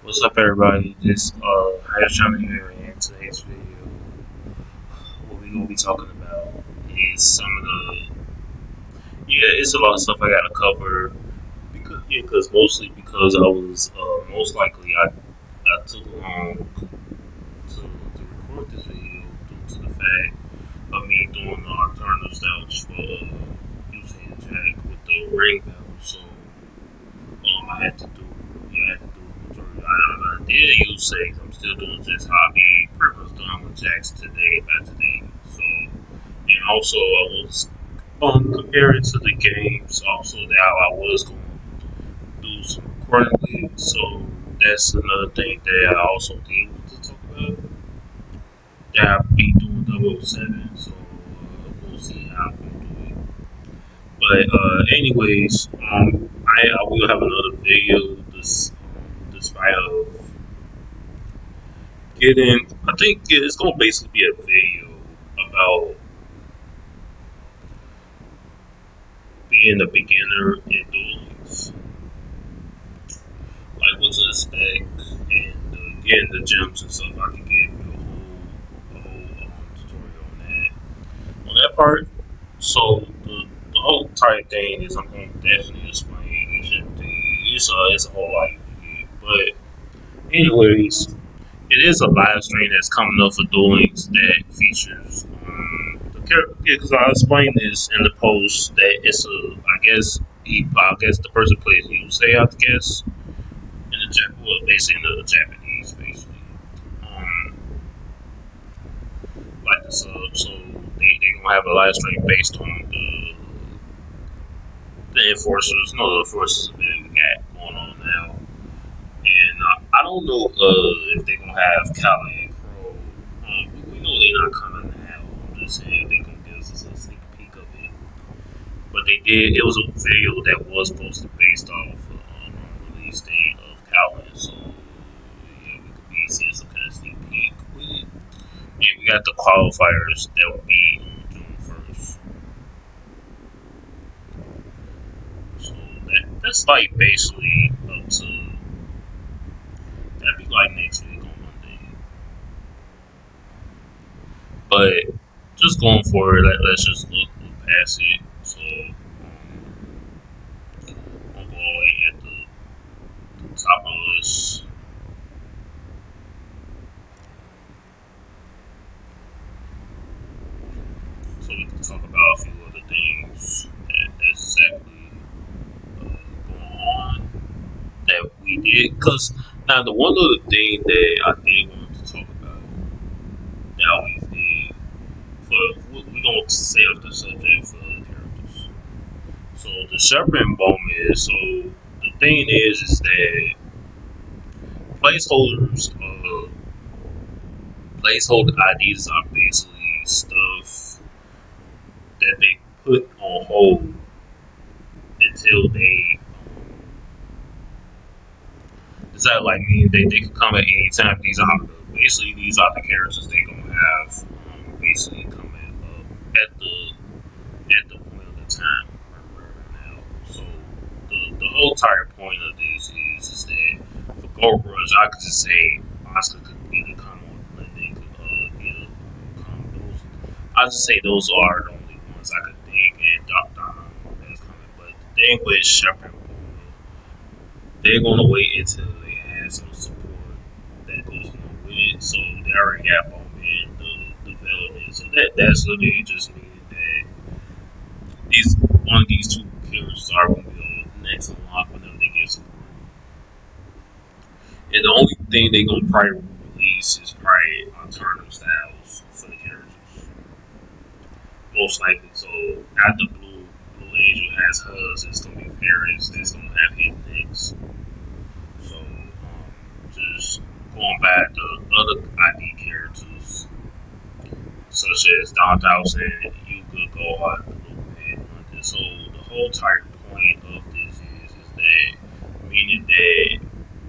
What's up, everybody? This Higher Channel here, and today's video, what we gonna be talking about is some of the it's a lot of stuff I gotta cover because mostly because I was most likely I took long to record this video due to the fact of me doing the alternative styles for using the jack with the ring valve. So I had to do a majority. I did use saves. I'm still doing just hobby. Pretty much done with jacks today by today. So and also I was comparing to the games also that I was going to do some recording with. So that's another thing that I also did want to talk about. That I'll be doing 007. So we'll see how I'm gonna do it. But anyways, I will have another video this fight of getting. I think it's gonna basically be a video about being a beginner in duelings, like what to expect, and getting the gems and stuff. I can give you a whole tutorial on that part. So the whole entire thing is I'm going to definitely explain each and everything. It's a whole lot you can get, but anyways, it is a live stream that's coming up for duelings that features the character. Because I explained this in the post that it's I guess the person plays yusei, I guess, in the basically in the Japanese, basically. Um, like the sub, so they gonna have a live stream based on the enforcers, the enforcers that we got going on now. And I don't know if they're gonna have Callie and Crow. We know they're not coming now. I'm just saying they gonna give us a sneak peek of it. But they did. It was a video that was posted based off release date of Calvin. So yeah, we could be seeing some kind of sneak peek with it. And we got the qualifiers that will be on June 1st. So that's like basically up to. That'd be like next week on Monday. But just going forward, let's just look past it. So we'll go all the way at the top of the list. So we can talk about a few other things that's exactly going on that we did. Because now the one other thing that I did want to talk about that we did we're going to say off the subject for the characters. So the Shepherd and Bowman. So the thing is that placeholders, placeholder IDs are basically stuff that they put on hold until they decide, like me, they could come at any time. These are the characters they gonna have basically coming up at the point of the time right now. So the whole entire point of this is that for Gold Rush, I could just say Oscar could either come on and they could either come those. I just say those are the only ones I could think, and Donna that's coming. But the thing with Shepard, they're gonna wait until they have some support that goes along with it. So they already got Bowman the development. So that's literally just meaning that these one of these two characters are gonna be the next unlock whenever they get support. And the only thing they're gonna probably release is probably alternative styles for the characters. Most likely. So after Blue Angel has hers, it's gonna be Paris that's gonna have his next. So just going back to other ID characters such as Don Dawson, Yugioh, and so the whole entire point of this is that meaning that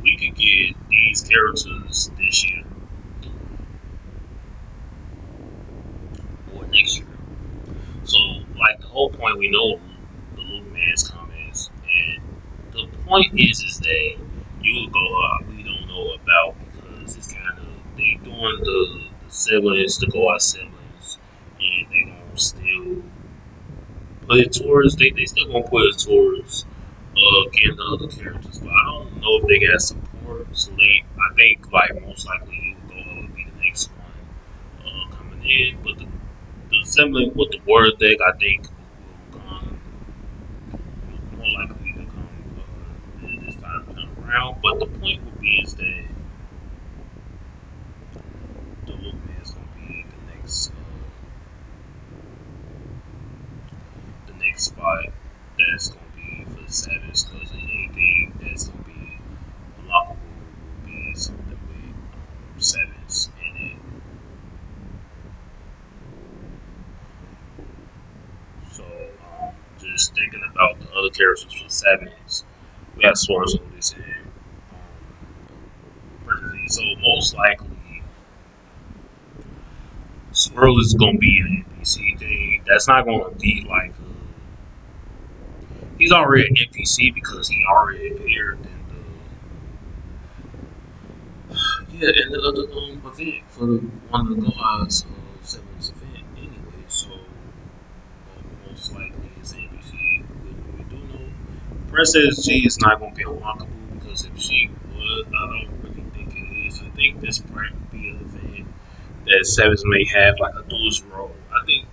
we could get these characters this year or next year. So like the whole point, we know the Luke Man's coming, and the point is that Yugioh we don't know want the siblings to go out siblings, and they gonna still put it towards they still gonna put it towards getting the other characters. But I don't know if they got support. So I think like most likely Yugioh would be the next one coming in. But the sibling with the word deck, I think will come more likely to come this time around. But the point would be is that the Lukeman is gonna be the next spot that's gonna be for the Savage because anything that's gonna be unlockable will be something with sevens in it. So just thinking about the other characters for sevens, we have Source on this end. So most likely Swirl is gonna be an NPC thing. That's not gonna be like he's already an NPC because he already appeared in in the other event for the one of the Gohan's sevens event anyway. So most likely it's an NPC. We do know Princess G is not gonna be unlockable because if she would, I don't really think it is. I think this might be an event that Savage may have like a duelist role. I think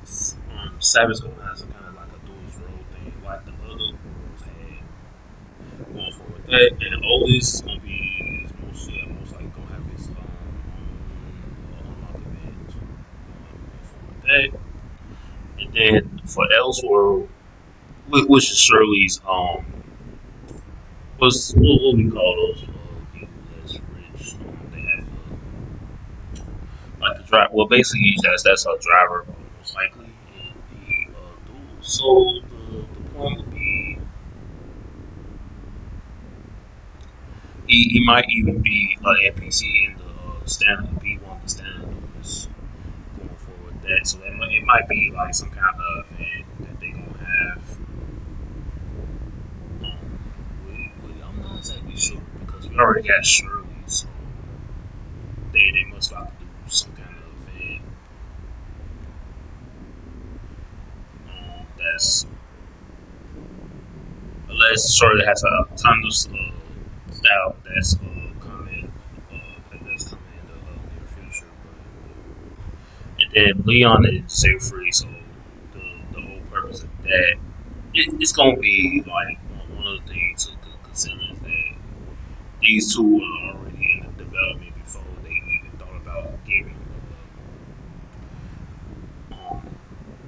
Savage gonna have some kind of like a duelist role thing, like the other roles had going forward with that. And Otis is gonna be most likely gonna have his unlock event going forward with that. And then for Elseworld, which is Shirley's what we call those people that's rich. They have like the driver. Well, basically that's a driver most likely in the duel. So the point would be he might even be an NPC in the standard be one of the standard duels going forward with that. So it might be like some kind of event that they gonna have. I'm not exactly sure because we already got Shirley, so they must have to do some kind of event that's unless Shirley has a ton of style that's coming in the near future. And then Leon is safe free, so the whole purpose of that it's gonna be like one of the things to consider is that these two were already in the development before they even thought about giving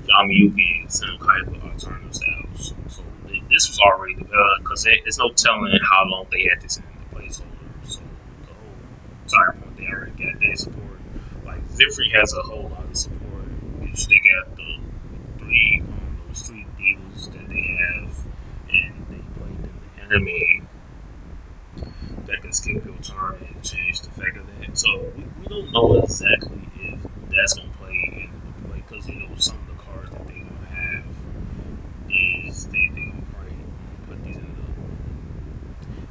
Yugi and Senokaiba alternative styles. So this was already developed because there's no telling how long they had this in the placeholder. So the whole entire point they already got their support. Like Zifri has a whole lot of support. Which they got the those three deals that they have, and they played in the enemy that can skip your turn and change the effect of that. So we don't know exactly if that's gonna play into play because some of the cards that they gonna have is they gonna probably put these in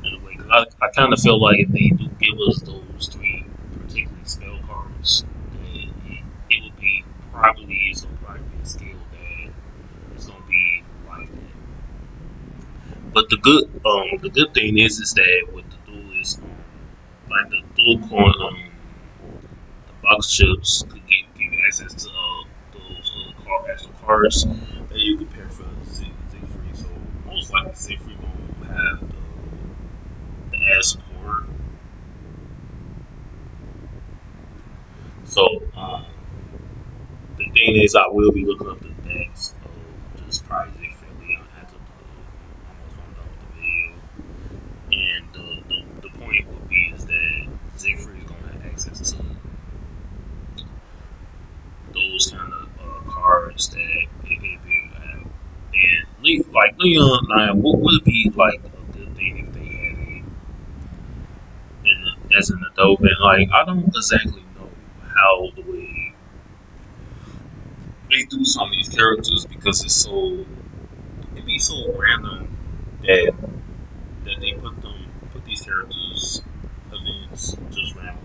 the way. Because I kind of feel like if they do give us those three particularly spell cards, then it would be probably it's gonna probably be a skill that it's gonna be like that. But the good thing is that with the duel is like the dual coin the box chips could give you access to those extra cards that you can pair for Z free. So most likely Z free gonna have the ad support. So the thing is, I will be looking up the decks of just probably Z free after almost one done with the video. And the point would be is that Siegfried is gonna have access to those kind of cards that it could be able to have. And like Leon, what would be like a good thing if they had it as an adult? And like I don't exactly know how the way they do some of these characters because it be so random that they put these characters events just randomly.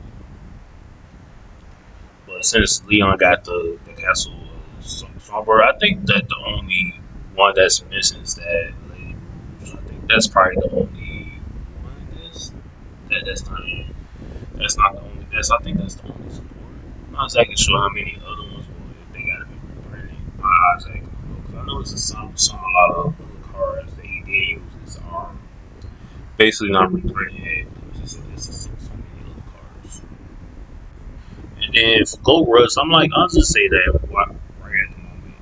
But since Leon got the castle Songbird, I think that the only one that's missing is that Lady Rouge. I think that's probably the only one. I guess that's not it. That's not the only. That's I think that's the only support. I'm not exactly sure how many other ones will if they gotta be reprinted. I exactly know because I know it's some a lot of other cards that he did use his arm. Basically not reprinted yet because it's just so many other cards. And then for Gold Rush, I'm like, I'll just say that right at the moment.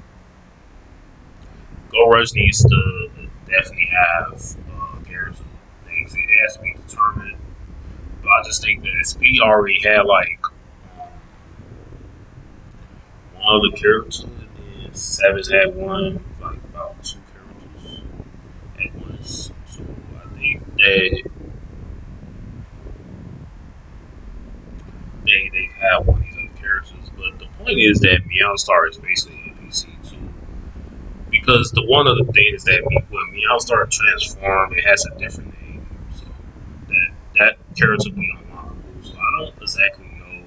Gold Rush needs to definitely have character things. It has to be determined. But I just think that Speed already had like one other character, and then Savage had one, like about two characters at once. So I think that they have one of these other characters. But the point is that Meow Star is basically an NPC too. Because the one of the things that when Meow Star transformed, it has a different name. So that character will be unlockable. So I don't exactly know.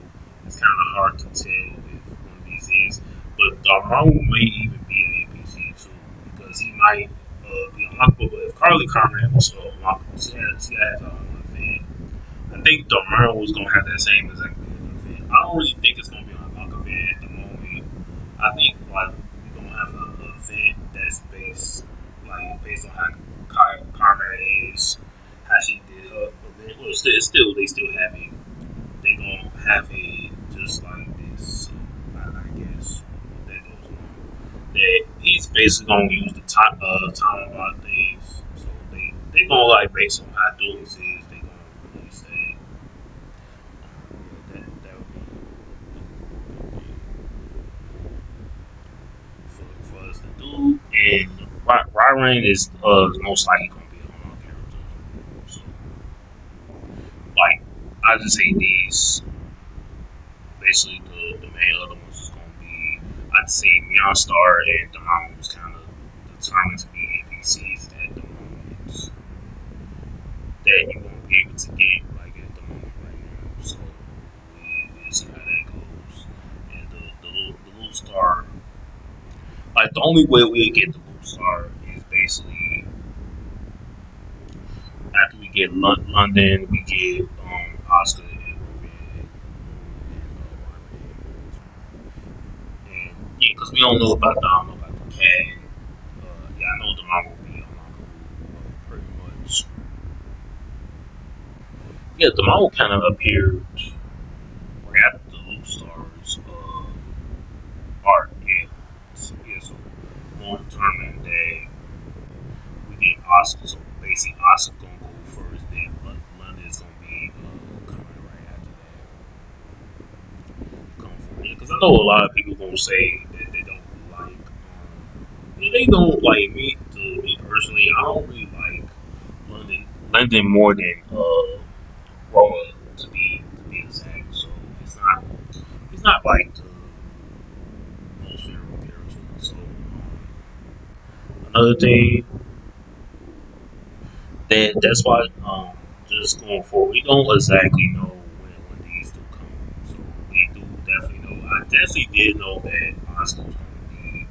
It's kind of hard to tell if one of these is. But Darmaru may even be an NPC too, because he might be unlockable. But if Carly Conrad was unlockable, she has her own event. I think Darmaru was gonna have that same exact event. I don't really think it's gonna be an unlock event at the moment. I think like we're gonna have an event that's based on how Conrad is, how she did her event. Well, still they still have it. They gonna have it just like this. So I guess that goes on. That he's basically gonna use the time of our things. So they gonna like based on how duels is. They gonna release that. That would be for us to do. And Ryran is most likely gonna be a long character. So like I just say these. Basically, the main other ones is gonna be I'd say Meow Star and Dormammu was kind of determined to be NPCs at the moment that you won't be able to get like at the moment right now. So we'll see how that goes. And the little star, like the only way we get the little star is basically after we get London, we get Oscar and Ruben and yeah, because we don't know about the cat. Yeah, I know the mom will be on pretty much. Yeah, the mom kind of appeared right after the Loop Stars arc. Yeah, so more determined that we get Oscar. So basically, Oscar gonna go first, then London's gonna be coming right after that. Come for it because I know a lot of people gonna say that they don't like. They don't like me. To me personally, I don't really like London more than Roma to be exact. So it's not like the most favorite character. So another thing that's why just going forward, we don't exactly know when these do come. So we do definitely know. I definitely did know that Oscar was going to be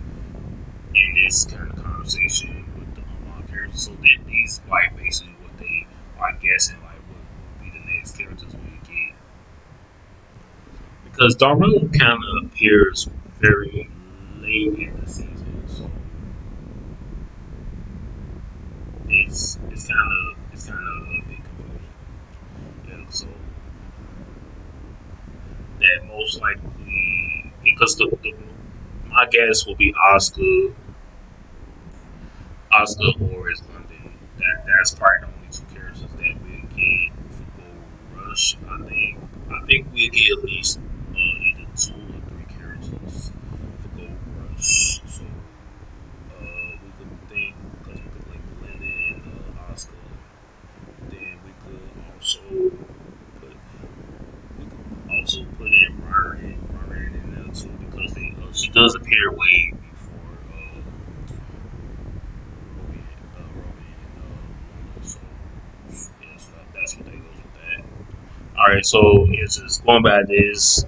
in this kind of conversation with the unlocked characters. So these like basically what they are guessing like what would be the next characters we get. Because Darrell kind of appears very late in the season, so it's kind of a big confusion. Yeah, so that most likely because the my guess will be Oscar or is London. That's probably the only two characters that we get for Gold Rush. I think we get at least either two or three characters for Gold Rush. So we could think because we could link Lennon and Oscar. Then put we could also put in Ryan in there too because she does appear way before Roman and London. So yeah, so that's what that goes with that. All right, so it's just going by this.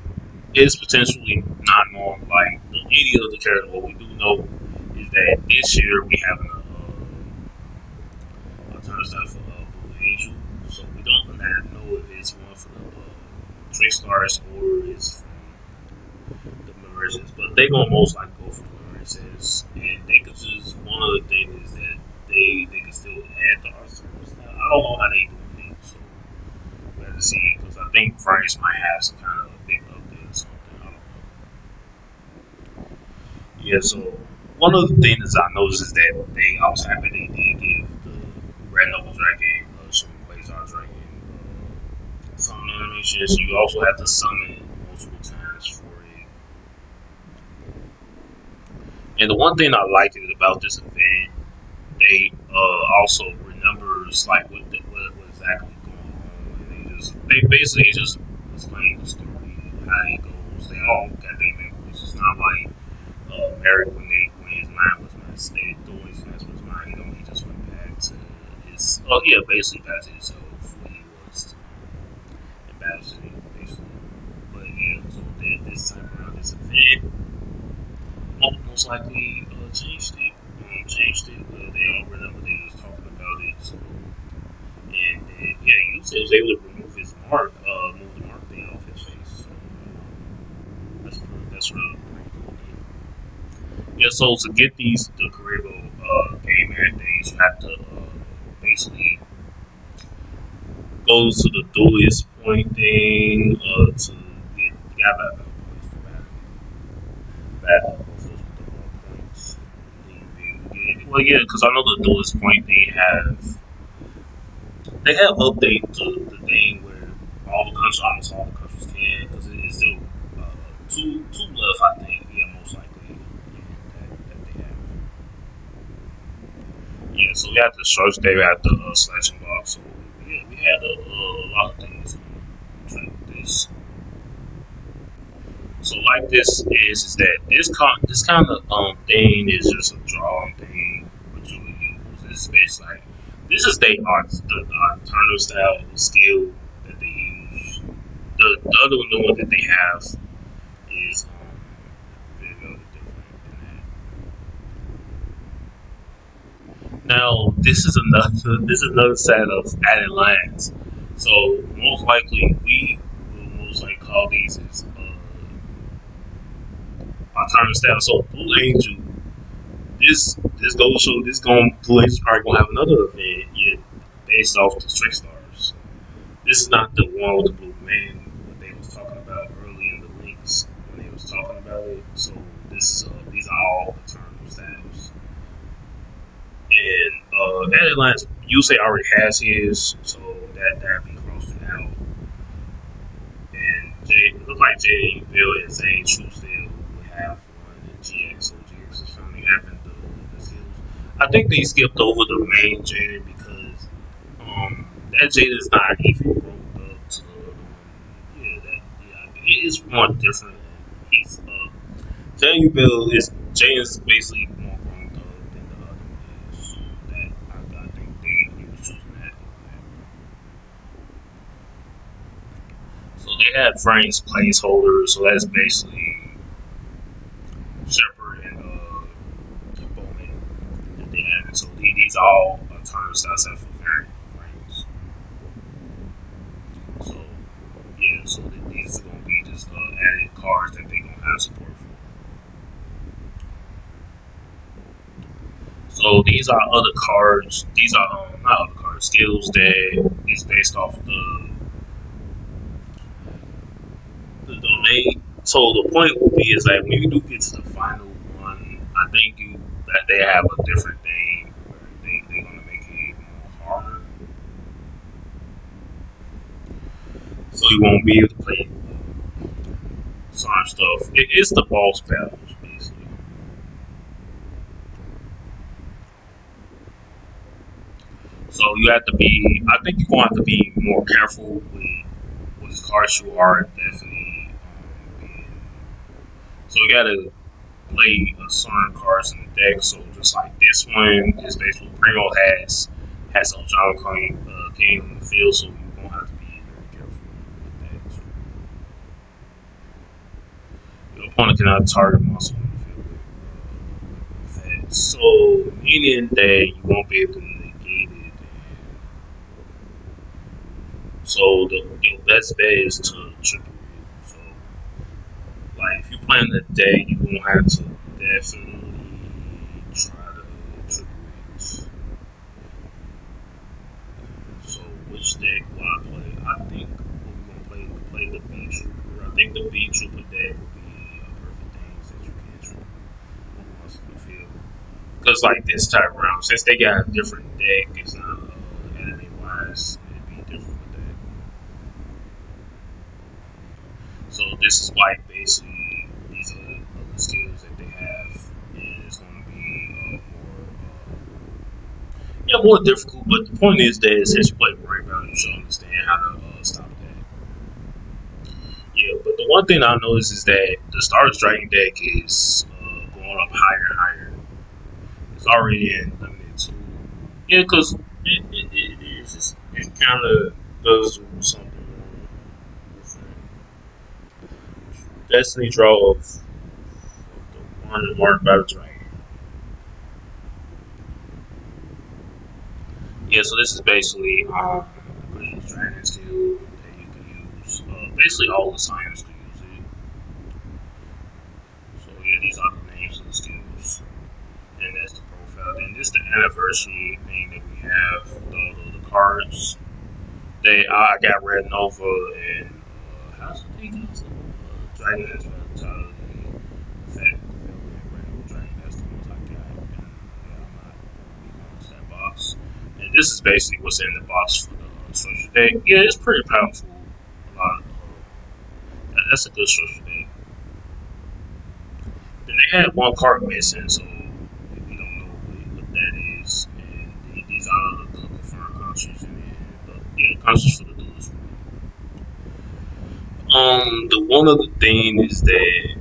is potentially not normal like any other character. What we do know is that this year we have a turnstile for Blue Angel, so we don't know if it's one for the Three Stars or it's from the Mauritius, but they gonna most likely go for the Mauritius, and they could just one of the things is that they can still add the arsenals. Now I don't know how they doing it, so we have to see because I think France might have some kind of big update or something. I don't know. Yeah, so one of the things I noticed is that they also have they did give the Red Noble Dragon, some Quasar Dragon, some animations. You also have to summon multiple times for it. And the one thing I liked about this event, they also remembers like what exactly going on. And they basically just explain the story how it goes. They all got their memories. It's not like Eric when his mind was messed. They threw his mess with his mind. He just went back to his yeah, basically back to himself when he was in Battle City, basically. But yeah, so this time around, this event most likely changed it. Changed it. They all remember they was talking about it. So, and yeah, Yusei was able to remove his mark, move the mark thing off his face. So that's really pretty cool. Yeah, so to get these the Karibo game ad things, you have to basically go to the duelist point thing to get you got about points to battle points. Well, yeah, because I know the duelist point they have update to the thing where all the countries almost all the countries can because it is still two left I think yeah most likely yeah, that they have. Yeah, so we had the search day, we had the selection box. So yeah, we had a lot of things like this. So like this is that this kind of thing is just a drawing thing what you would use. This is basically like this is their art the alternative style skill that they use. The other new one that they have is very different than that. Now this is another set of added lines. So most likely we will most likely call these as alternative style. So Blue Angel this goes to show this going Blue Angel's probably gonna have another event yet based off the Trick Stars. This is not the one with the blue man what they was talking about early in the links when they was talking about it. So this is these are all eternal styles. And that Alliance Yusei already has his, so that be crossed out. And it looked like Jay Bill and Zane Truesdale would have one in GX, so GX is finally having the skills. I think they skipped over the main Jaden because that Jaden is not even grown up to the other one. Yeah, it is more different. He's Jay Bill is Jay is basically more grown up than the other one is. So that I think he was choosing that over that. So they had Frank's placeholder, so that's basically Shepard and Bowman that they had. So these all alternatives outside for variant Franks. So yeah, so these are gonna be just added cards that they gonna have support for. So these are other cards. These are not other cards. Skills that is based off the domain. So the point will be is that when you do get to the final one, I think you that they have a different thing where they're gonna make it more harder. So you won't be able to play certain stuff. It is the boss battles basically. So you have to be. I think you're gonna have to be more careful with which cards you are definitely being. So you gotta play a certain cards in the deck. So just like this one is basically Primo has some John King in the field, so you're gonna have to be very careful with that. So, Opponent cannot target monster on the field with effects. So meaning that you won't be able to negate it. So the your best bet is to triple it. So like if you play in the deck, you won't have to definitely try to triple it. So which deck will I play? I think we're gonna play the B Trooper. I think the B Trooper deck would be a perfect thing since you can triple once on the field. Because like this type round, since they got a different deck, it's not anime wise, it'd be different with that. So this is like basically these other skills that they have, and it's going to be more difficult. But the point is that since you play Brain Battle, you should understand how to stop that. Yeah, but the one thing I noticed is that the Stars Dragon deck is going up higher and higher. It's already in limited two. Yeah, because it is. It kind of does something different. Destiny draw of the one marked by the dragon. Yeah, so this is basically dragon skill that you can use. Basically, all the science can use it. So yeah, these are the names of the skills, and that's the profile. Then this is the anniversary thing that we have with all of the cards. I got Red Nova and how's the thing goes? Dragon has vitality, effect, Red Nova Dragon. That's the ones I got. And yeah, I'm not going to that box. And this is basically what's in the box for the structure deck. Yeah, it's pretty powerful. A lot. That's a good structure deck. Then they had one card missing, so we don't know what that is. And these are the confirmed countries in it. But yeah, countries for the duels. The one other thing is that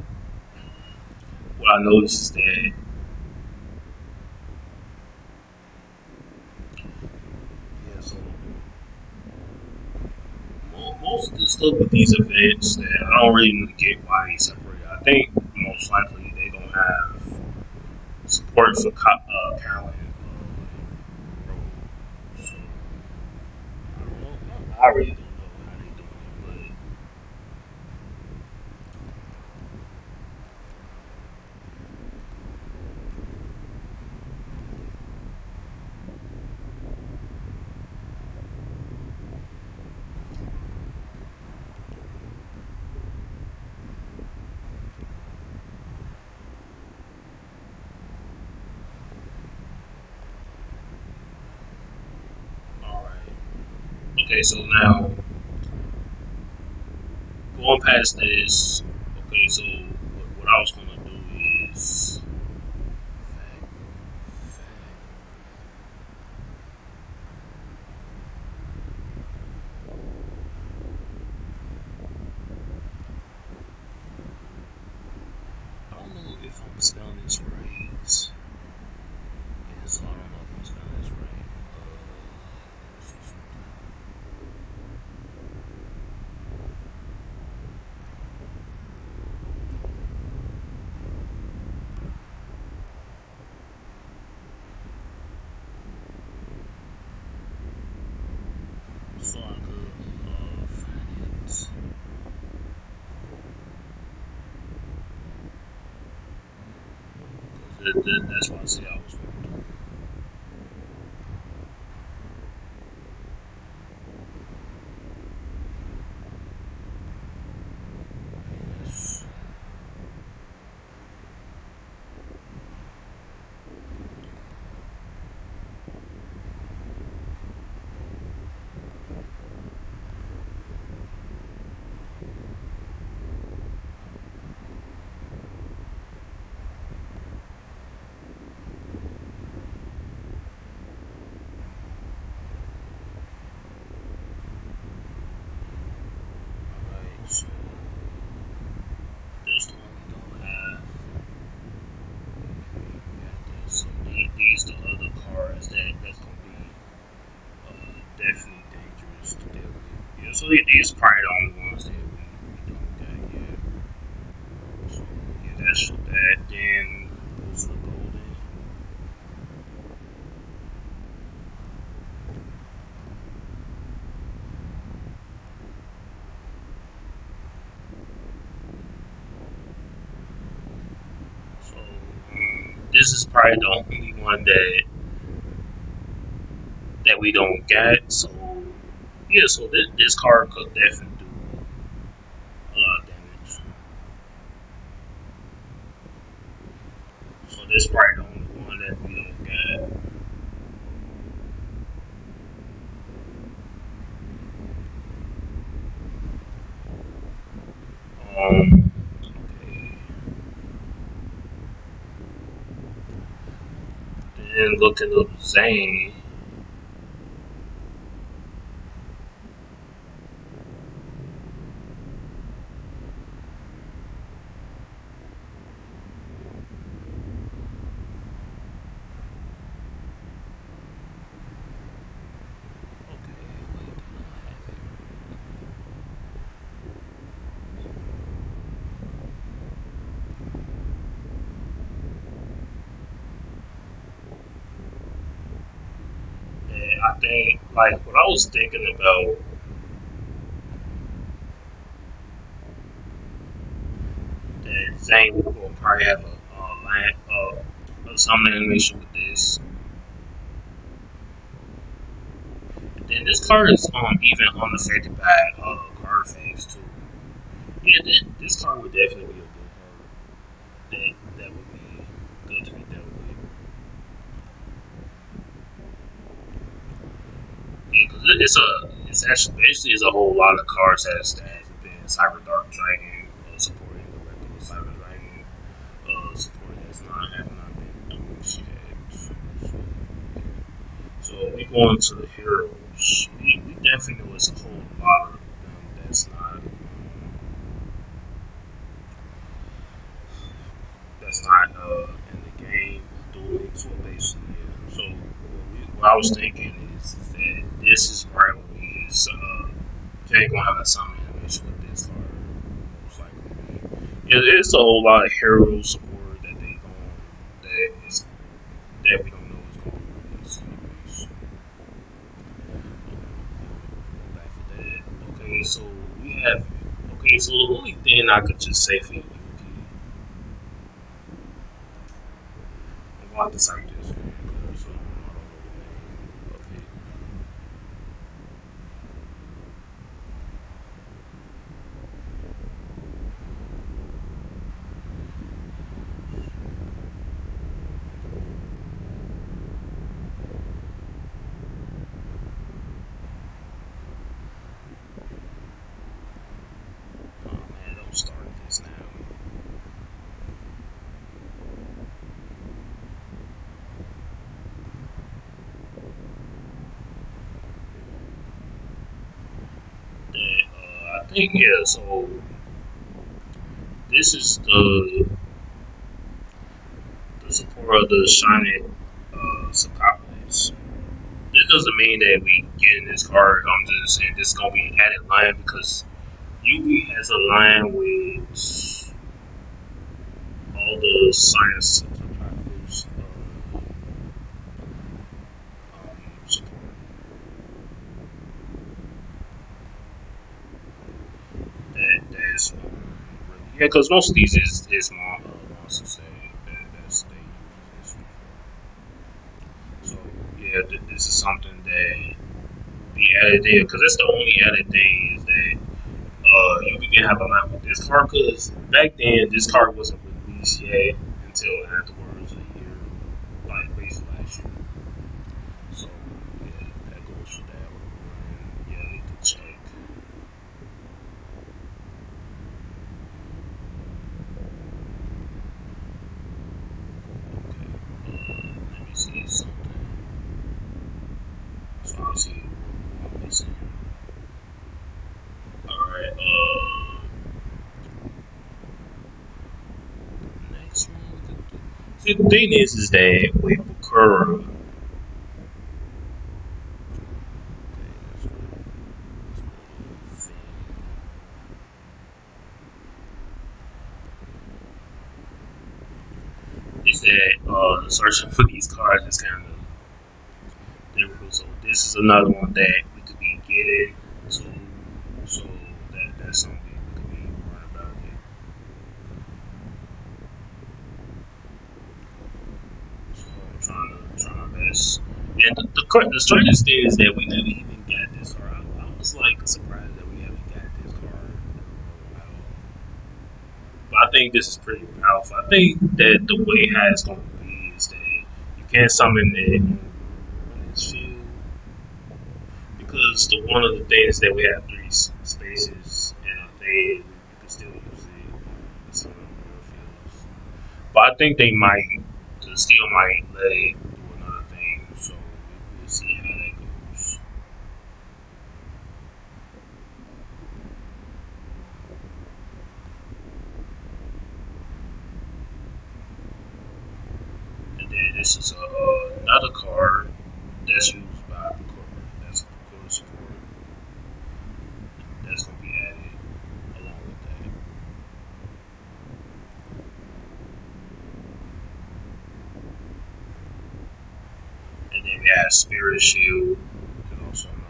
what I noticed is that yeah, so most of the stuff with these events that I don't really get why they separate. I think most likely they don't have support for Carolyn. So I don't know. I really don't know how they doing it, but all right. Okay, so now going past this. Okay, so what I was gonna do is. I don't know if I'm spelling this right. Yeah, so I don't know if I'm spelling this right. So I could find it. That's why I say I was wrong. Yes. Alright, so this one we don't have. We got this. So these the other cards that's gonna be definitely dangerous to deal with. Yeah, so these are probably the only ones that we don't got yet. So That's for that. Then goes for golden. So this is probably the only one that we don't get. So yeah, so this card could definitely do a lot of damage. So this is probably the only one that we don't get. Okay. Then looking up Zane. Okay, wait, and I think like what I was thinking about that Zane will probably have some animation with this. And then this card is even unaffected by card effects too. Yeah, this card would definitely be a good card. That would be good to be dealt with. Yeah, because it's actually basically it's a whole lot of cards that has been Cyber Dark Dragon supporting the regular Cyber Dragon support that's not been doing shit. So we go into the heroes. We definitely know it's a whole lot of them that's not in the game doing so basically. Yeah. So what I was thinking is that this is right when we is Jay gonna have a summon animation with this card most likely. Yeah, there's a whole lot of hero support that they going that is that we don't know is going to be released. Anyways. Back for that. Okay, so we have. Okay, so the only thing I could just say for Yuki, I'm going to have to cite this because I don't know the name of it. Oh man, don't start this now. I think yeah. So this is the support of the Shining Sarcophagus. This doesn't mean that we get in this card. I'm just saying this is gonna be an added line because Yugi has a line with all the science subscribers support. That's really yeah, because most of these is monsters that's they use this for. So yeah, this is something that be added there because that's the only added thing is that you can have a line with this card because back then this card wasn't released yet until afterwards a year, like basically last year. So yeah, that goes for that. And, yeah, I need to check. Okay, let me see something. So I see what I'm missing. All right. Next one. See, the thing is that with Bakura. Okay, let's go. that searching for these cards is kind of difficult. So this is another one that we could be getting to. So that's something we could be worrying about it. So I'm trying my best. And the strangest thing is that we never even got this card. I was like surprised that we haven't got this card. But I think this is pretty powerful. I think that the way how it's going to be is that you can't summon it on its field because one of the things that we have three spaces and you can still use it in some of the fields. But I think they still might let it do another thing. So we'll see how that goes. And then this is another card that's used by the core. That's the core support. That's going to be added along with that. And then we have Spirit Shield, and also another one.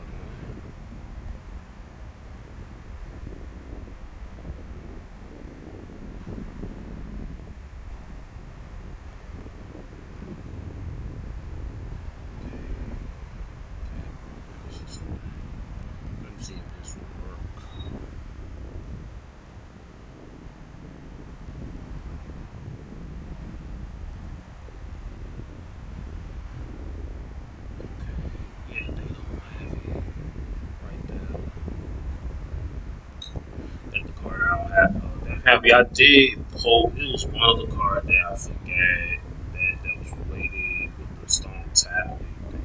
Let me see if this will work. Yeah, they don't have it right there. That's the card I don't have. That happy. I did pull. It was one of the cards that I forgot that was related with the stone tablet thing.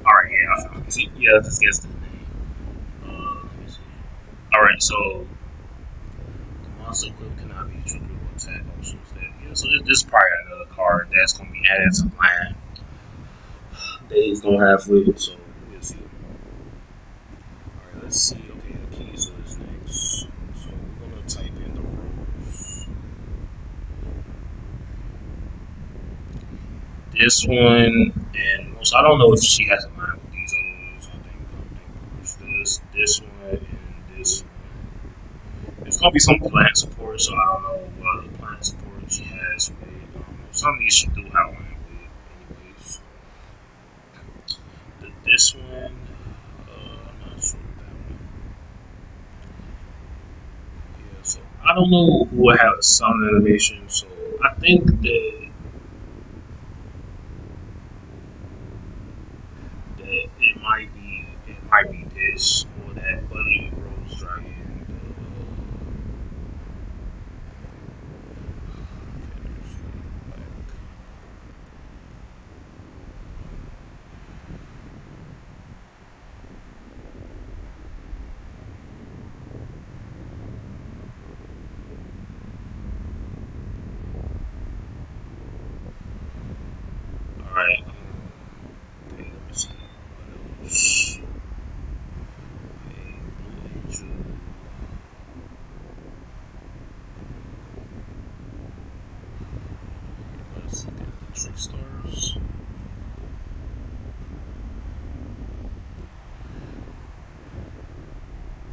All right, yeah, I found it. See, yeah, this gets the name. Let me see. All right, so the monster equip cannot be triggered or attack options. That yeah, so this is probably another card that's gonna be added to line that he's gonna have with it. So we'll see. All right, let's see. Okay, the keys to this next. So we're gonna type in the rules. This one and most. I don't know if she has a line with these other ones. I think this one and this one. There's gonna be some plant support, so I don't know what plant support she has with. Some of these she do have one with, anyways. This one, I'm not sure that one. Yeah, so I don't know who will have a sound animation. So I think that it might be this or that Buddy Rose Dragon. All right. Okay, let me see. What else? Okay, Blue Angel. Let's look at the Trick Stars.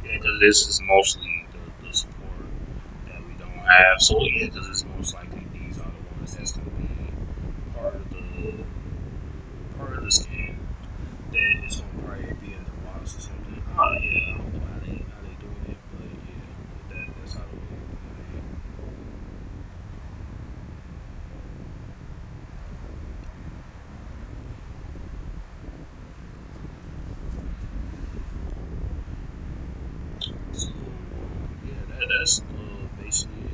Yeah, because this is mostly the support that we don't have. So yeah, because it's most likely these are the ones that's going to be part of the skin that is going to probably be in the box or something. Oh yeah, I don't know how they doing it, but yeah, that's how they doing it. So yeah, that's basically it.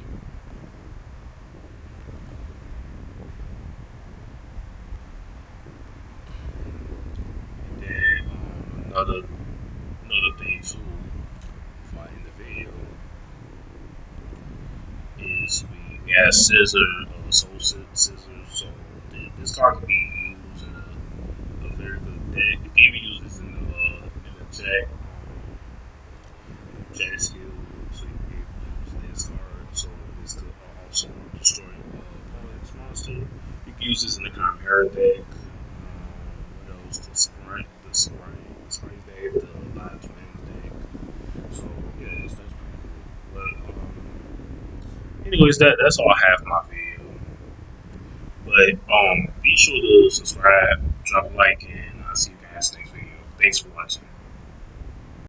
And then another thing too, before I end the video, is we have scissor, soul scissors. So this card can be used in a very good The game uses in the chat skill, so you can use this card. So this could also destroy opponent's monster. You can use this in the Chimera deck. What else? The spring deck, the live twin deck. So yeah, that's pretty cool. But anyways, that's all I have for my video. But be sure to subscribe, drop a like, and I'll see you guys next video. Thanks for watching.